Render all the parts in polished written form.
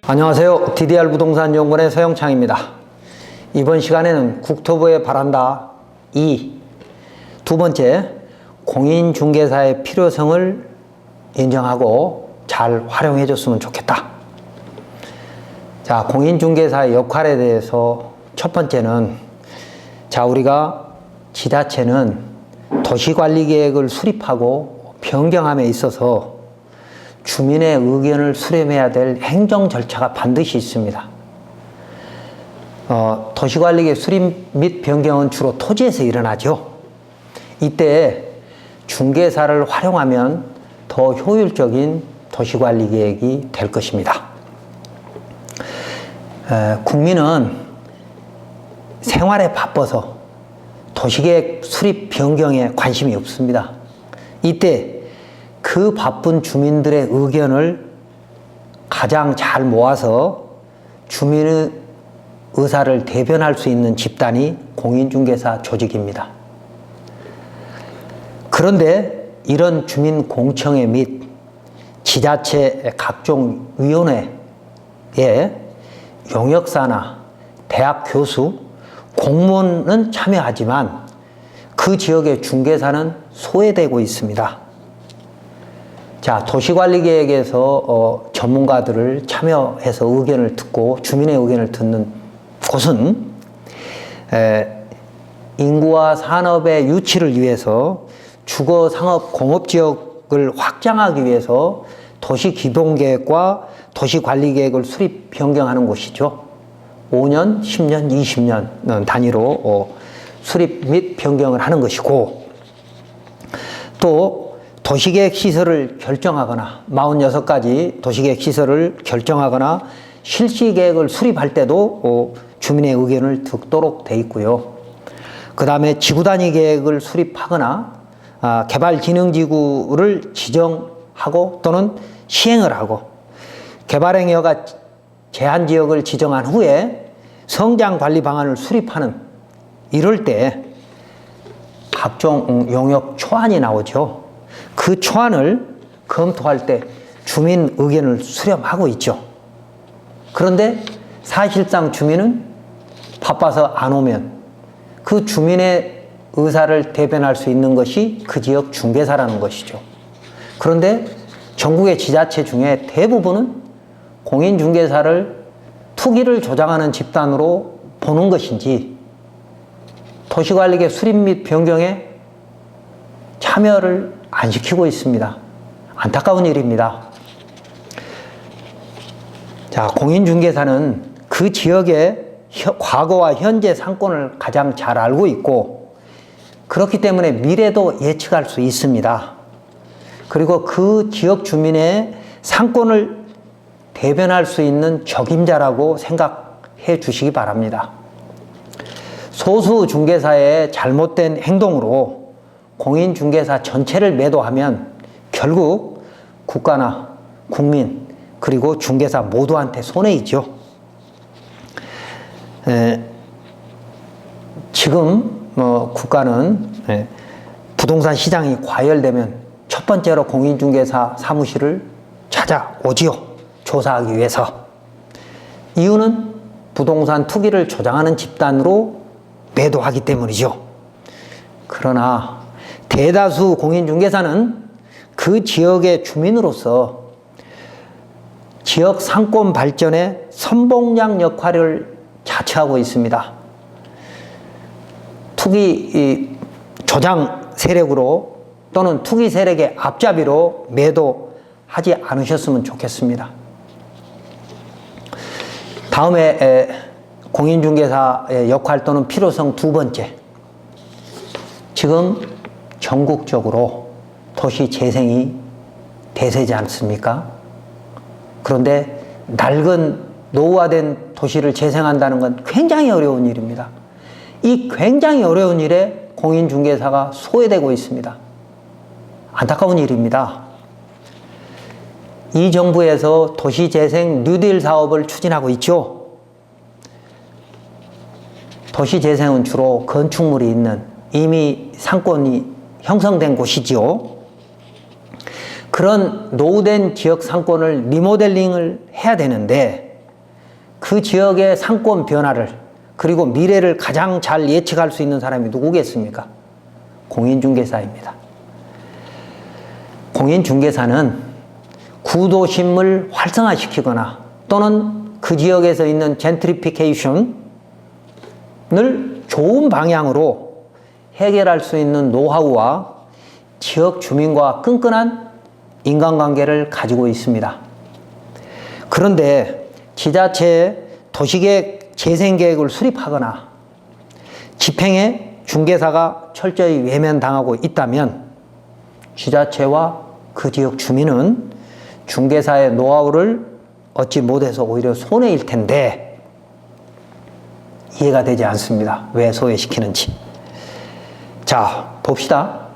안녕하세요. DDR 부동산 연구원의 서영창입니다. 이번 시간에는 국토부의 바란다 2, 두 번째, 공인중개사의 필요성을 인정하고 잘 활용해 줬으면 좋겠다. 자, 공인중개사의 역할에 대해서 첫 번째는, 자, 우리가 지자체는 도시관리계획을 수립하고 변경함에 있어서 주민의 의견을 수렴해야 될 행정 절차가 반드시 있습니다. 도시관리계획 수립 및 변경은 주로 토지에서 일어나죠. 이때 중개사를 활용하면 더 효율적인 도시관리계획이 될 것입니다. 국민은 생활에 바빠서 도시계획 수립 변경에 관심이 없습니다. 이때 그 바쁜 주민들의 의견을 가장 잘 모아서 주민의 의사를 대변할 수 있는 집단이 공인중개사 조직입니다. 그런데 이런 주민 공청회 및 지자체 각종 위원회에 용역사나 대학 교수, 공무원은 참여하지만 그 지역의 중개사는 소외되고 있습니다. 자, 도시관리계획에서 전문가들을 참여해서 의견을 듣고 주민의 의견을 듣는 곳은 인구와 산업의 유치를 위해서 주거, 상업, 공업지역을 확장하기 위해서 도시기본계획과 도시관리계획을 수립, 변경하는 곳이죠. 5년, 10년, 20년 단위로 수립 및 변경을 하는 것이고, 또 도시계획 시설을 결정하거나 46가지 도시계획 시설을 결정하거나 실시계획을 수립할 때도 주민의 의견을 듣도록 돼 있고요. 그 다음에 지구단위 계획을 수립하거나 개발진흥지구를 지정하고 또는 시행을 하고, 개발행위가 제한지역을 지정한 후에 성장관리 방안을 수립하는, 이럴 때 각종 용역 초안이 나오죠. 그 초안을 검토할 때 주민 의견을 수렴하고 있죠. 그런데 사실상 주민은 바빠서 안 오면 그 주민의 의사를 대변할 수 있는 것이 그 지역 중개사라는 것이죠. 그런데 전국의 지자체 중에 대부분은 공인중개사를 투기를 조장하는 집단으로 보는 것인지 도시관리계획 수립 및 변경에 참여를 안 시키고 있습니다. 안타까운 일입니다. 자, 공인중개사는 그 지역의 과거와 현재 상권을 가장 잘 알고 있고, 그렇기 때문에 미래도 예측할 수 있습니다. 그리고 그 지역 주민의 상권을 대변할 수 있는 적임자라고 생각해 주시기 바랍니다. 소수 중개사의 잘못된 행동으로 공인중개사 전체를 매도하면 결국 국가나 국민 그리고 중개사 모두한테 손해이죠. 지금 국가는 부동산 시장이 과열되면 첫 번째로 공인중개사 사무실을 찾아오지요. 조사하기 위해서. 이유는 부동산 투기를 조장하는 집단으로 매도하기 때문이죠. 그러나 대다수 공인중개사는 그 지역의 주민으로서 지역 상권 발전에 선봉장 역할을 자처하고 있습니다. 투기 조장 세력으로 또는 투기 세력의 앞잡이로 매도하지 않으셨으면 좋겠습니다. 다음에 공인중개사의 역할 또는 필요성 두 번째. 지금 전국적으로 도시 재생이 대세지 않습니까? 그런데 낡은 노후화된 도시를 재생한다는 건 굉장히 어려운 일입니다. 이 굉장히 어려운 일에 공인중개사가 소외되고 있습니다. 안타까운 일입니다. 이 정부에서 도시재생 뉴딜 사업을 추진하고 있죠. 도시재생은 주로 건축물이 있는 이미 상권이 형성된 곳이지요. 그런 노후된 지역 상권을 리모델링을 해야 되는데 그 지역의 상권 변화를 그리고 미래를 가장 잘 예측할 수 있는 사람이 누구겠습니까? 공인중개사입니다. 공인중개사는 구도심을 활성화시키거나 또는 그 지역에서 있는 젠트리피케이션을 좋은 방향으로 해결할 수 있는 노하우와 지역 주민과 끈끈한 인간관계를 가지고 있습니다. 그런데 지자체의 도시계획 재생계획을 수립하거나 집행에 중개사가 철저히 외면당하고 있다면 지자체와 그 지역 주민은 중개사의 노하우를 얻지 못해서 오히려 손해일 텐데 이해가 되지 않습니다. 왜 소외시키는지. 자, 봅시다.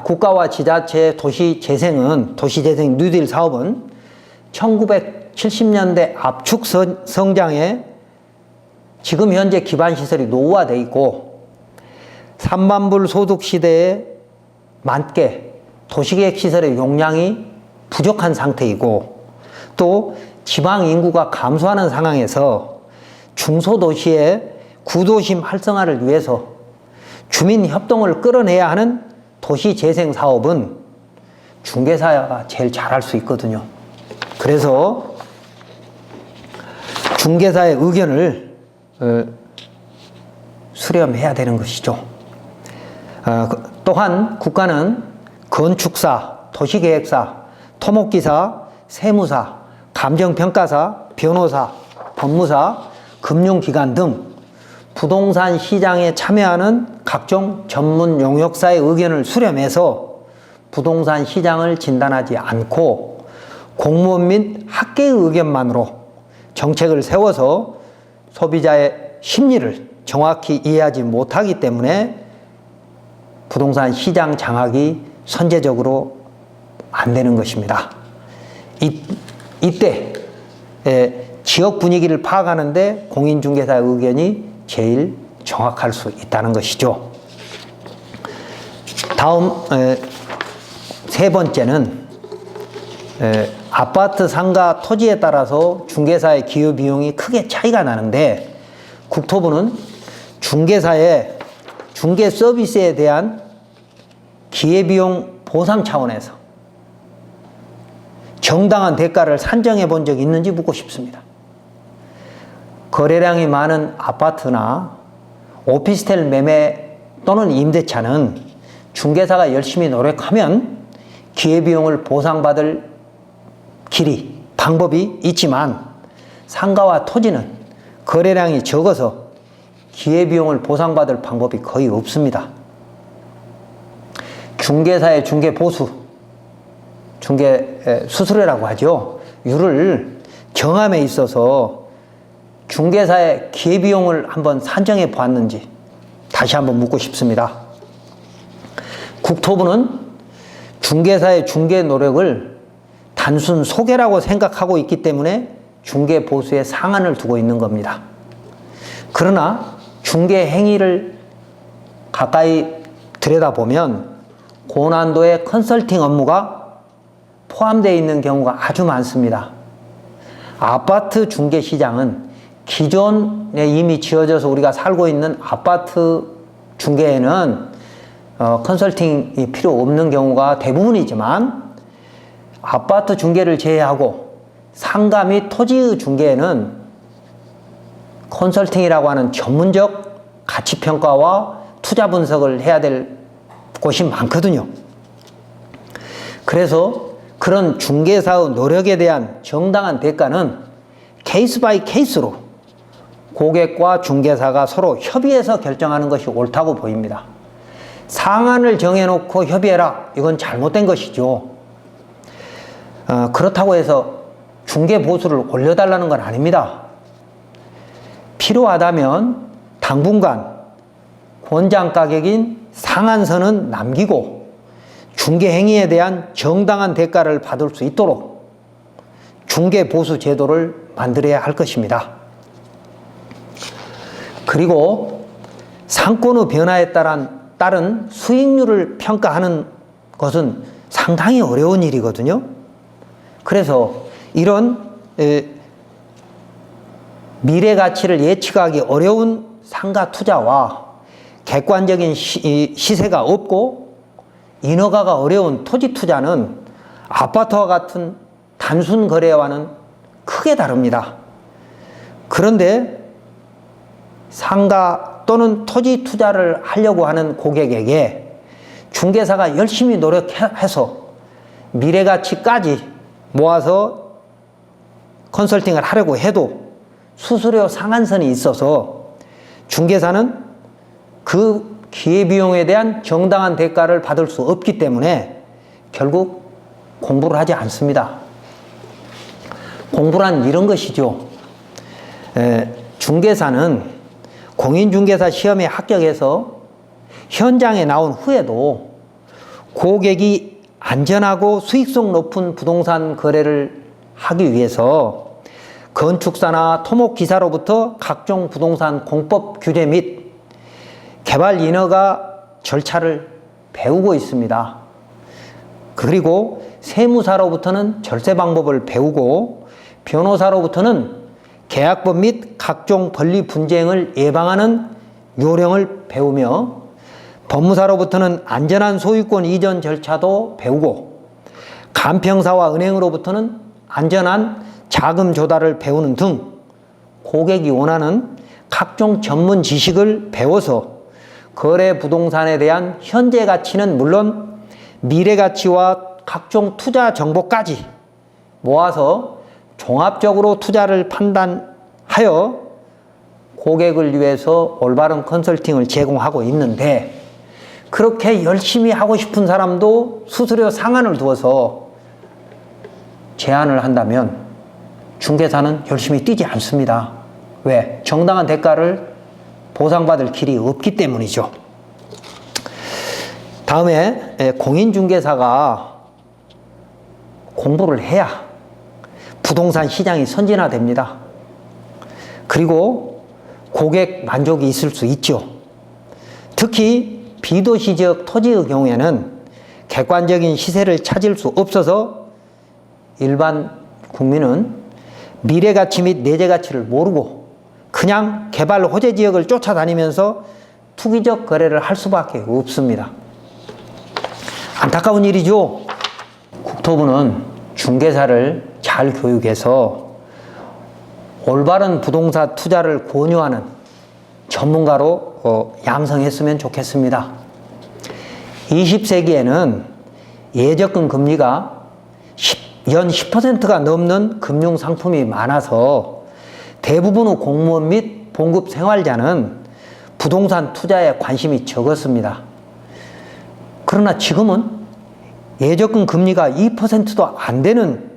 국가와 지자체의 도시재생 뉴딜 사업은 1970년대 압축 성장에 지금 현재 기반시설이 노후화되어 있고 3만 불 소득 시대에 맞게 도시계획 시설의 용량이 부족한 상태이고 또 지방 인구가 감소하는 상황에서 중소도시의 구도심 활성화를 위해서 주민 협동을 끌어내야 하는 도시재생 사업은 중개사가 제일 잘할 수 있거든요. 그래서 중개사의 의견을 수렴해야 되는 것이죠. 또한 국가는 건축사, 도시계획사, 토목기사, 세무사, 감정평가사, 변호사, 법무사, 금융기관 등 부동산 시장에 참여하는 각종 전문 용역사의 의견을 수렴해서 부동산 시장을 진단하지 않고 공무원 및 학계의 의견만으로 정책을 세워서 소비자의 심리를 정확히 이해하지 못하기 때문에 부동산 시장 장악이 선제적으로 안 되는 것입니다. 이때 지역 분위기를 파악하는데 공인중개사의 의견이 제일 정확할 수 있다는 것이죠. 다음 세 번째는 아파트 상가 토지에 따라서 중개사의 기여 비용이 크게 차이가 나는데 국토부는 중개사의 중개 서비스에 대한 기회비용 보상 차원에서 정당한 대가를 산정해 본 적이 있는지 묻고 싶습니다. 거래량이 많은 아파트나 오피스텔 매매 또는 임대차는 중개사가 열심히 노력하면 기회비용을 보상받을 방법이 있지만 상가와 토지는 거래량이 적어서 기회비용을 보상받을 방법이 거의 없습니다. 중개사의 중개보수, 중개수수료라고 하죠. 율을 정함에 있어서 중개사의 기회비용을 한번 산정해 보았는지 다시 한번 묻고 싶습니다. 국토부는 중개사의 중개 노력을 단순 소개라고 생각하고 있기 때문에 중개보수에 상한을 두고 있는 겁니다. 그러나 중개 행위를 가까이 들여다보면 고난도의 컨설팅 업무가 포함되어 있는 경우가 아주 많습니다. 아파트 중개 시장은 기존에 이미 지어져서 우리가 살고 있는 아파트 중개에는 컨설팅이 필요 없는 경우가 대부분이지만 아파트 중개를 제외하고 상가 및 토지 중개에는 컨설팅이라고 하는 전문적 가치평가와 투자 분석을 해야 될 곳이 많거든요. 그래서 그런 중개사의 노력에 대한 정당한 대가는 케이스 바이 케이스로 고객과 중개사가 서로 협의해서 결정하는 것이 옳다고 보입니다. 상한을 정해놓고 협의해라. 이건 잘못된 것이죠. 그렇다고 해서 중개보수를 올려달라는 건 아닙니다. 필요하다면 당분간 권장 가격인 상한선은 남기고 중개 행위에 대한 정당한 대가를 받을 수 있도록 중개보수 제도를 만들어야 할 것입니다. 그리고 상권의 변화에 따른 수익률을 평가하는 것은 상당히 어려운 일이거든요. 그래서 이런 미래 가치를 예측하기 어려운 상가 투자와 객관적인 시세가 없고 인허가가 어려운 토지 투자는 아파트와 같은 단순 거래와는 크게 다릅니다. 그런데 상가 또는 토지 투자를 하려고 하는 고객에게 중개사가 열심히 노력해서 미래 가치까지 모아서 컨설팅을 하려고 해도 수수료 상한선이 있어서 중개사는 그 기회비용에 대한 정당한 대가를 받을 수 없기 때문에 결국 공부를 하지 않습니다. 공부란 이런 것이죠. 중개사는 공인중개사 시험에 합격해서 현장에 나온 후에도 고객이 안전하고 수익성 높은 부동산 거래를 하기 위해서 건축사나 토목기사로부터 각종 부동산 공법 규제 및 개발 인허가 절차를 배우고 있습니다. 그리고 세무사로부터는 절세 방법을 배우고 변호사로부터는 계약법 및 각종 권리 분쟁을 예방하는 요령을 배우며 법무사로부터는 안전한 소유권 이전 절차도 배우고 간평사와 은행으로부터는 안전한 자금 조달을 배우는 등 고객이 원하는 각종 전문 지식을 배워서 거래 부동산에 대한 현재 가치는 물론 미래 가치와 각종 투자 정보까지 모아서 종합적으로 투자를 판단하여 고객을 위해서 올바른 컨설팅을 제공하고 있는데, 그렇게 열심히 하고 싶은 사람도 수수료 상한을 두어서 제한을 한다면 중개사는 열심히 뛰지 않습니다. 왜? 정당한 대가를 보상받을 길이 없기 때문이죠. 다음에 공인중개사가 공부를 해야 부동산 시장이 선진화됩니다. 그리고 고객 만족이 있을 수 있죠. 특히 비도시 지역 토지의 경우에는 객관적인 시세를 찾을 수 없어서 일반 국민은 미래 가치 및 내재 가치를 모르고 그냥 개발 호재 지역을 쫓아다니면서 투기적 거래를 할 수밖에 없습니다. 안타까운 일이죠. 국토부는 중개사를 잘 교육해서 올바른 부동산 투자를 권유하는 전문가로 양성했으면 좋겠습니다. 20세기에는 예적금 금리가 연 10%가 넘는 금융상품이 많아서 대부분의 공무원 및 봉급 생활자는 부동산 투자에 관심이 적었습니다. 그러나 지금은 예적금 금리가 2%도 안 되는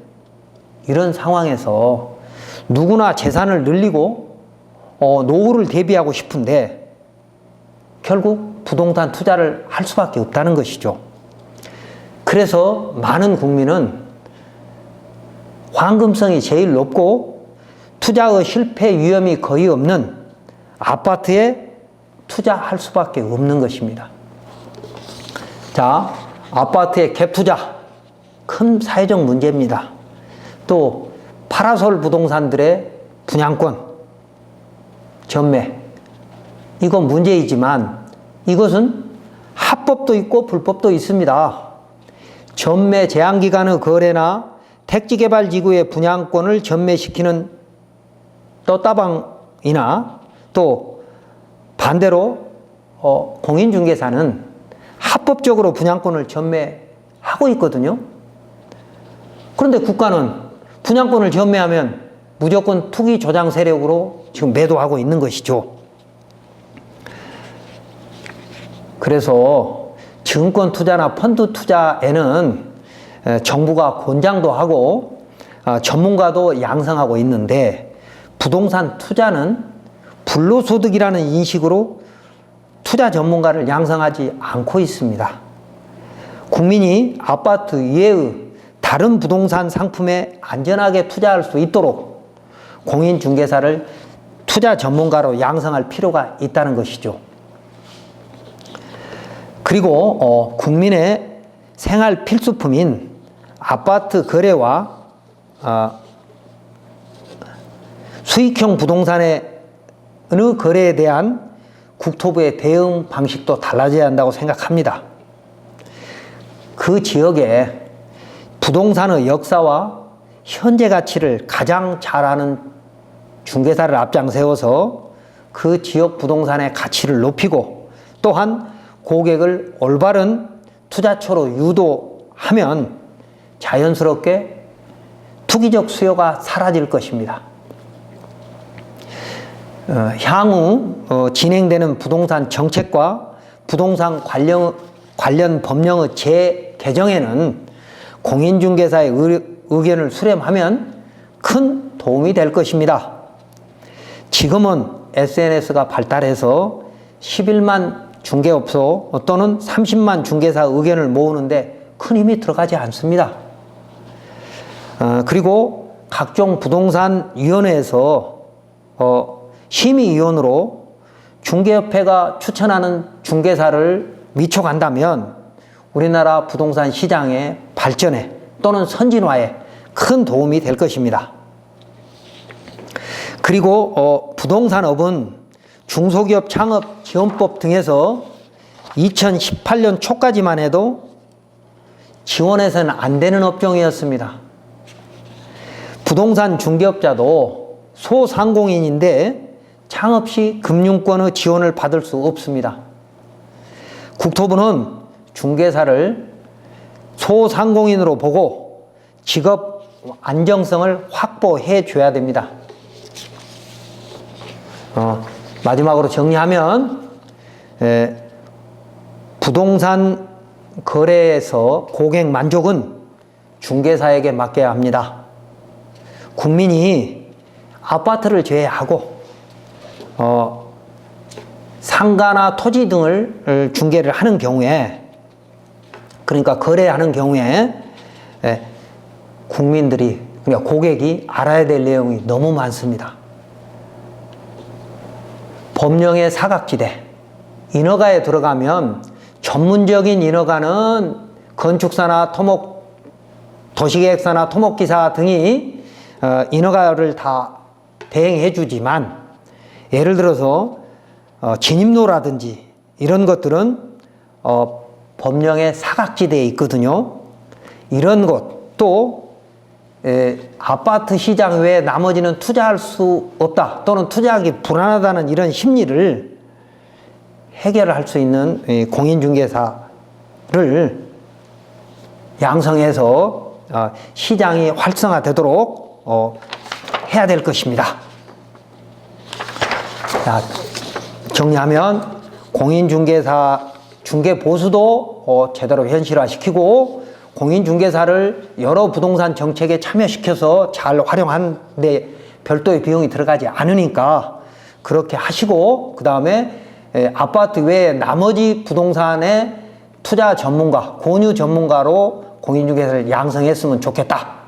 이런 상황에서 누구나 재산을 늘리고 노후를 대비하고 싶은데 결국 부동산 투자를 할 수밖에 없다는 것이죠. 그래서 많은 국민은 황금성이 제일 높고 투자의 실패 위험이 거의 없는 아파트에 투자할 수밖에 없는 것입니다. 자, 아파트의 갭 투자, 큰 사회적 문제입니다. 또 파라솔 부동산들의 분양권, 전매, 이건 문제이지만 이것은 합법도 있고 불법도 있습니다. 전매 제한기간의 거래나 택지개발지구의 분양권을 전매시키는 떴다방이나 또 반대로 공인중개사는 합법적으로 분양권을 전매하고 있거든요. 그런데 국가는 분양권을 전매하면 무조건 투기 조장 세력으로 지금 매도하고 있는 것이죠. 그래서 증권 투자나 펀드 투자에는 정부가 권장도 하고 전문가도 양성하고 있는데 부동산 투자는 불로소득이라는 인식으로 투자 전문가를 양성하지 않고 있습니다. 국민이 아파트 이외의 다른 부동산 상품에 안전하게 투자할 수 있도록 공인중개사를 투자 전문가로 양성할 필요가 있다는 것이죠. 그리고 국민의 생활 필수품인 아파트 거래와 수익형 부동산의 어느 거래에 대한 국토부의 대응 방식도 달라져야 한다고 생각합니다. 그 지역에 부동산의 역사와 현재 가치를 가장 잘 아는 중개사를 앞장세워서 그 지역 부동산의 가치를 높이고 또한 고객을 올바른 투자처로 유도하면 자연스럽게 투기적 수요가 사라질 것입니다. 향후 진행되는 부동산 정책과 부동산 관련 법령의 재개정에는 공인중개사의 의견을 수렴하면 큰 도움이 될 것입니다. 지금은 SNS가 발달해서 11만 중개업소 또는 30만 중개사 의견을 모으는데 큰 힘이 들어가지 않습니다. 그리고 각종 부동산 위원회에서 심의위원으로 중개협회가 추천하는 중개사를 미쳐간다면 우리나라 부동산 시장의 발전에 또는 선진화에 큰 도움이 될 것입니다. 그리고 부동산업은 중소기업 창업 지원법 등에서 2018년 초까지만 해도 지원해서는 안 되는 업종이었습니다. 부동산 중개업자도 소상공인인데 창업 시 금융권의 지원을 받을 수 없습니다. 국토부는 중개사를 소상공인으로 보고 직업 안정성을 확보해 줘야 됩니다. 마지막으로 정리하면 부동산 거래에서 고객 만족은 중개사에게 맡겨야 합니다. 국민이 아파트를 제외하고 상가나 토지 등을 중개를 하는 경우에, 그러니까 거래하는 경우에 국민들이, 그러니까 고객이 알아야 될 내용이 너무 많습니다. 법령의 사각지대, 인허가에 들어가면 전문적인 인허가는 건축사나 도시계획사나 토목기사 등이 인허가를 다 대행해 주지만, 예를 들어서 진입로라든지 이런 것들은 법령의 사각지대에 있거든요. 이런 것, 또 아파트 시장 외에 나머지는 투자할 수 없다 또는 투자하기 불안하다는 이런 심리를 해결할 수 있는 공인중개사를 양성해서 시장이 활성화되도록 해야 될 것입니다. 자, 정리하면 공인중개사 중개보수도 제대로 현실화시키고 공인중개사를 여러 부동산 정책에 참여시켜서 잘 활용하는데 별도의 비용이 들어가지 않으니까 그렇게 하시고, 그 다음에 아파트 외에 나머지 부동산의 투자 전문가, 권유 전문가로 공인중개사를 양성했으면 좋겠다.